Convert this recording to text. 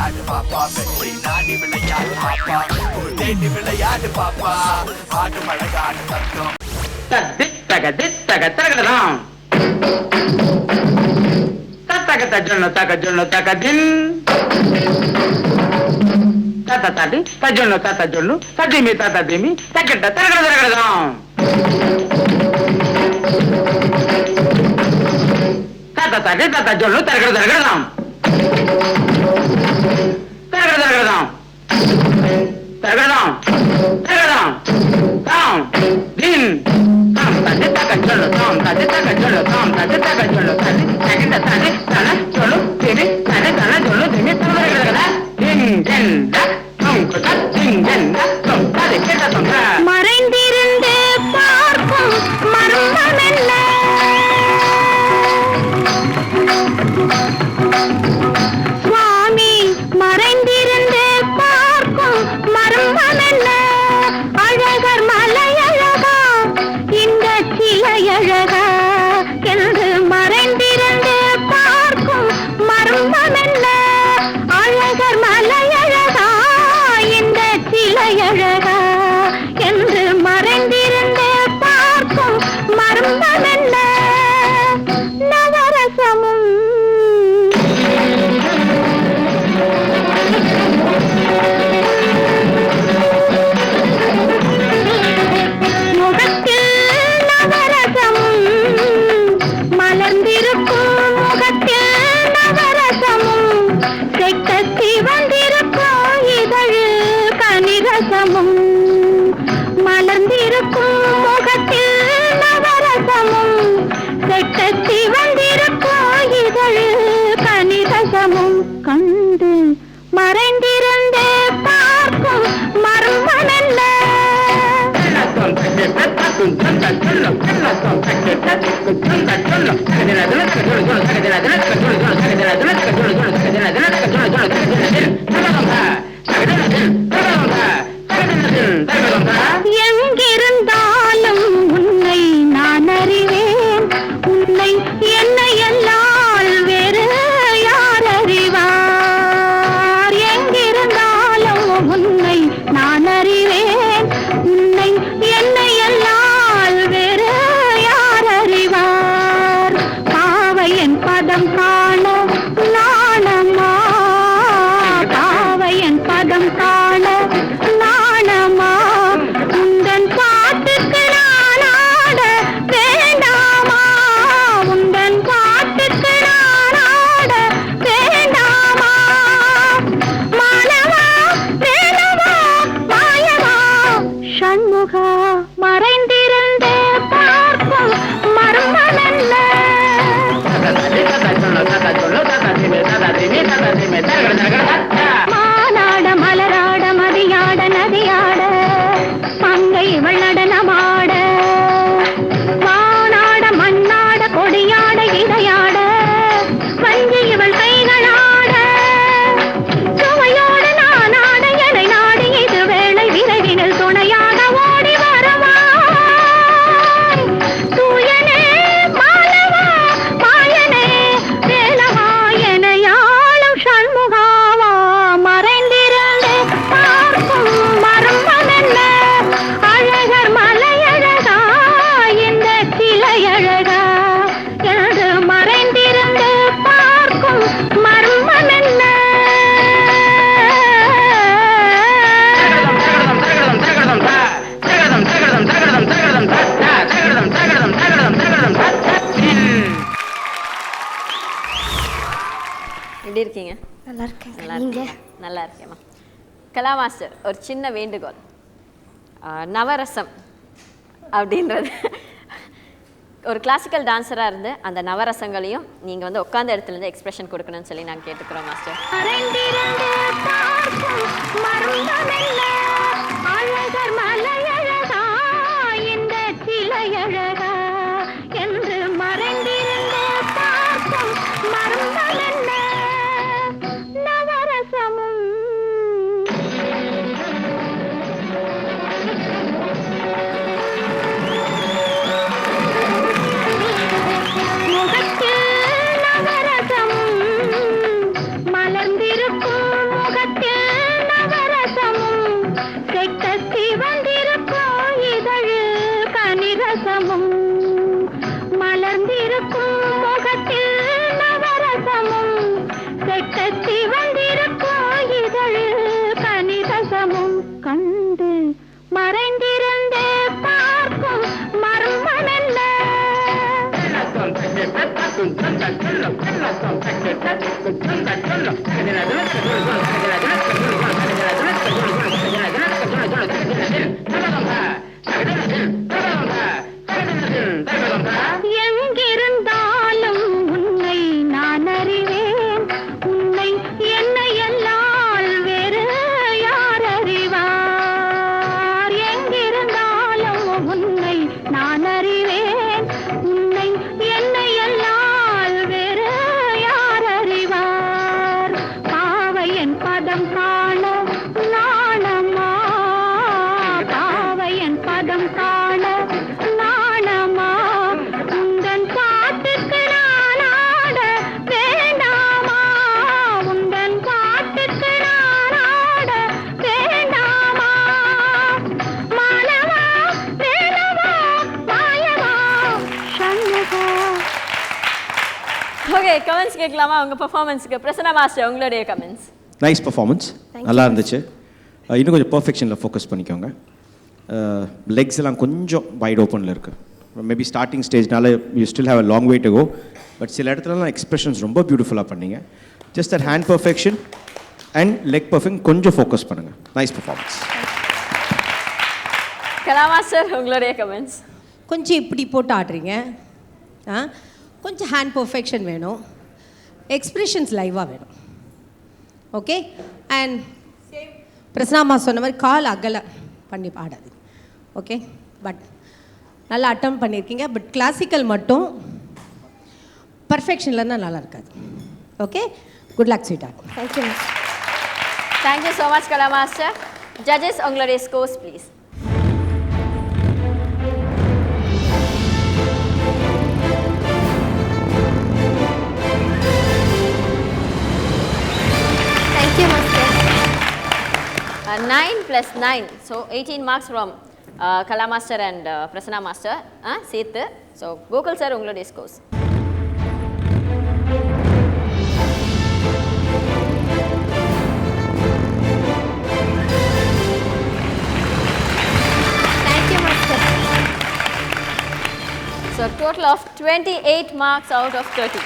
விளையாடு பாப்பா வெற்றி நாடி விளையாடு பாப்பா தேடி விளையாடு பாப்பா ஆடு மழகாடு தத்துவம் தக தகடலாம் தக ஜொன்னு தக தின் தாத்தா தாட்டி தஜொன்னு ததிமி தாத்தா திமி தகட தகடலாம் தாத்தா தாட்டி தாத்தா ஜொன்னு தகடலாம் தகடலாம் தகடலாம் தகடலாம் தாம் தின் தாம் தடி தக ஜொன்னு தாம் தடி தக ஜொன்னு தாம் தடி தக ஜொன்னு தடி தகட தடி தன ஜொன்னு திமி தன தன ஜொன்னு திமி தகடலாம் தின் தின் மறைந்திருந்து பார்க்கும் மர்மமெல்ல சுவாமி மறைந்திருந்து பார்க்கும் மர்மமெல்ல அழகர் மலையழகா இந்த சிலையழகா என்று மறைந்திருந்து பார்க்கும் மர்மமெல்ல அழகர் மலையழகா இந்த சிலையழகா என்று மறைந்திருந்து பார்க்கும் மர்மமென்ன நவரசமும் முகத்தில் நவரசமும் மலர்ந்திருக்கும் முகத்தில் நவரசமும் செக்கத்தி வந்திருக்கும் இதழில் கனிரசமும் மலர்ந்திருக்கும் முகத்தில் நவரசமும் செக்கத்தி வந்திருக்கும் இதழில் கனிரசமும் கண்டு மறைந்திருந்து பார்க்கும் மர்மமென்ன எங்கிருந்தாலும் உன்னை நான் அறிவேன் உன்னை என்னை எல்லால் வேறு யார் அறிவார் எங்கிருந்தாலும் உன்னை நான் அறிவேன் உன்னை என்னை எல்லால் வேறு யார் அறிவார் பாவையன் பதம் காண நாணமா பாவையன் பதம் காண நாணமா உந்தன் பாட்டுக்கு நான் ஆட வேண்டாமா உந்தன் பாட்டுக்கு நான் ஆட வேண்டாமா மானவா வேணவா மாயவா ஷண்முகா மறைந்திருந்தே பார்க்கும் மர்மமென்ன மானாட மலராட மதியாட நதியாட மங்கை இவள் நடனமாட வானாட மண்ணாட கொடியாட இடையாட வஞ்சி இவள் கைகளாட சுவையோடு நானாட எனை நாடி இது வேளை விரைவினில் துணையாக ஓடி வருவாய் தூயனே மாலவா மாயனே வேலவா எனையாளும் ஷண்முகாவா மறைந்திருந்து பார்க்கும் மர்மமென்ன அழகர் மலையழகா இந்த சிலையழகா என்று மறைந்திருந்து பார்க்கும் மர்மமென்ன எப்படி இருக்கீங்க? நல்லா இருக்கேன் நல்லா இருக்கீங்க? நல்லா இருக்கேம்மா. கலா மாஸ்டர் ஒரு சின்ன வேண்டுகோள். நவரசம் அப்படின்றது ஒரு கிளாசிக்கல் டான்ஸராக இருந்து அந்த நவரசங்களையும் நீங்கள் வந்து உட்காந்த இடத்துல இருந்து எக்ஸ்பிரஷன் கொடுக்கணும்னு சொல்லி நாங்கள் கேட்டுக்கிறோம் மாஸ்டர். மறைந்திருந்து பார்க்கும் மர்மமென்ன அழகர் மலையழகா இந்த சிலையழகா என்று மறைந்திருந்து பார்க்கும் மர்மமென்ன நவரசமும் முகத்தில் நவரசமும் மலர்ந்திருக்கும் வெட்டத்தி வந்திருக்கும் இதழில் கனிரசமும் கண்டு மறைந்திருந்தே பார்க்கும் மர்மம் என்ன எங்கிருந்தாலும் உன்னை நான் அறிவேன் உன்னை என்னை எல்லால் வேறு யார் அறிவார் எங்கிருந்தாலும் உன்னை நான் அறிவேன் உன்னை என்னை எல்லால் வேறு யார் அறிவார் பாவையன் பதம் காண நாணமா பாவையன் பதம் காண நாணமா உந்தன் பாட்டுக்கு நான் ஆட வேண்டாமா உந்தன் பாட்டுக்கு நான் ஆட வேண்டாமா மானவா வேலவா மாயவா சண்முகா. ஓகே, கமெண்ட்ஸ் கேட்கலாமா உங்க பெர்ஃபார்மன்ஸ்க்கு? பிரசன்னா மாஸ்டர், உங்களுடைய கமெண்ட்ஸ். நைஸ் பர்ஃபார்மன்ஸ், நல்லா இருந்துச்சு. இன்னும் கொஞ்சம் பர்ஃபெக்ஷனில் ஃபோக்கஸ் பண்ணிக்கோங்க. லெக்ஸ் எல்லாம் கொஞ்சம் வைட் ஓப்பனில் இருக்குது. மேபி ஸ்டார்டிங் ஸ்டேஜ்னால you still have a long way to go. But சில இடத்துலலாம் எக்ஸ்பிரஷன்ஸ் ரொம்ப பியூட்டிஃபுல்லாக பண்ணீங்க. Just that hand perfection and leg perfect கொஞ்சம் ஃபோக்கஸ் பண்ணுங்கள். Nice performance. கலா மாஸ்டர், உங்களுடைய கமெண்ட்ஸ். கொஞ்சம் இப்படி போட்டு ஆடுறீங்க, கொஞ்சம் ஹேண்ட் பர்ஃபெக்ஷன் வேணும், எக்ஸ்பிரஷன்ஸ் லைவாக வேணும். ஓகே, அண்ட் பிரசனாமா சொன்ன மாதிரி கால் அகல பண்ணி பாடாது. ஓகே, பட் நல்லா அட்டம் பண்ணியிருக்கீங்க. பட் கிளாசிக்கல் மட்டும் பர்ஃபெக்ஷன்லன்னா நல்லா இருக்காது. Okay, good luck sweetheart. Thank you. Thank you so much Kala master. Judges, உங்களுடைய scores please. Thank you master. 9 plus 9, so 18 marks from Kala Master and Prasanna Master. சேர்த்து. ஸோ கோகுல் சார், உங்களுடைய scores. Thank you master. So total of 28 marks out of 30.